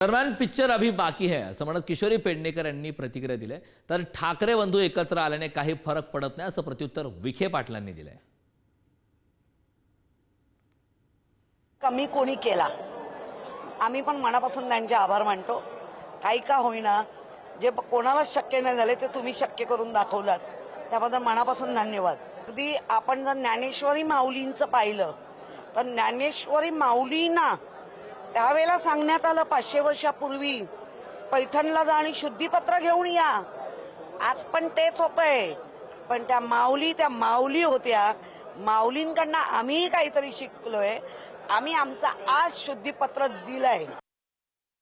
दरम्यान पिक्चर अभी बाकी है असं म्हणत किशोरी पेडणेकर यांनी प्रतिक्रिया दिली आहे। तर ठाकरे बंधू एकत्र आल्याने काही फरक पडत नाही असं प्रत्युत्तर विखे पाटलांनी दिलंय। कमी कोणी केला, आम्ही पण मनापासून त्यांचे आभार मानतो। काही का होईना जे कोणालाच शक्य नाही झाले ते तुम्ही शक्य करून दाखवलात, त्याबद्दल मनापासून धन्यवाद। अगदी आपण जर ज्ञानेश्वरी माऊलींचं पाहिलं तर ज्ञानेश्वरी माऊलींना त्यावेळेला सांगण्यात आलं 500 वर्षापूर्वी पैठणला जा आणि शुद्धीपत्र घेऊन या। आज पण तेच होतंय, पण त्या माऊली होत्या, माऊलींकडनं आम्ही काहीतरी शिकलोय। आम्ही आमचं आज शुद्धीपत्र दिलंय।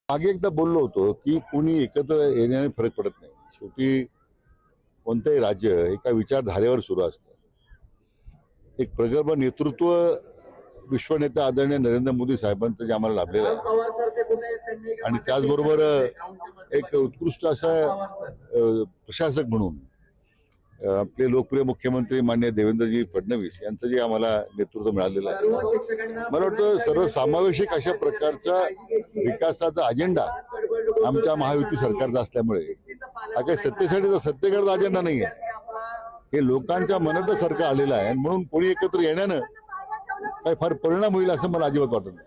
मागे एकदा बोललो होतो की कोणी एकत्र येण्याने फरक पडत नाही। शेवटी कोणतंही राज्य एका विचारधारेवर सुरू असतं। एक प्रगल्भ नेतृत्व विश्वनेता आदरणीय नरेंद्र मोदी साहेबांचं जे आम्हाला लाभलेलं आहे आणि त्याचबरोबर एक उत्कृष्ट असा प्रशासक म्हणून आपले लोकप्रिय मुख्यमंत्री माननीय देवेंद्रजी फडणवीस यांचं जे आम्हाला नेतृत्व मिळालेलं आहे, मला वाटतं सर्वसमावेशक अशा प्रकारचा विकासाचा अजेंडा आमच्या महायुती सरकारचा असल्यामुळे हा काही सत्तेसाठीचा सत्तेकरता अजेंडा नाही आहे, हे लोकांच्या मनातसारखं आलेलं आहे। म्हणून कोणी एकत्र येण्यानं काही फार परिणाम होईल असं मला अजिबात वाटत नाही।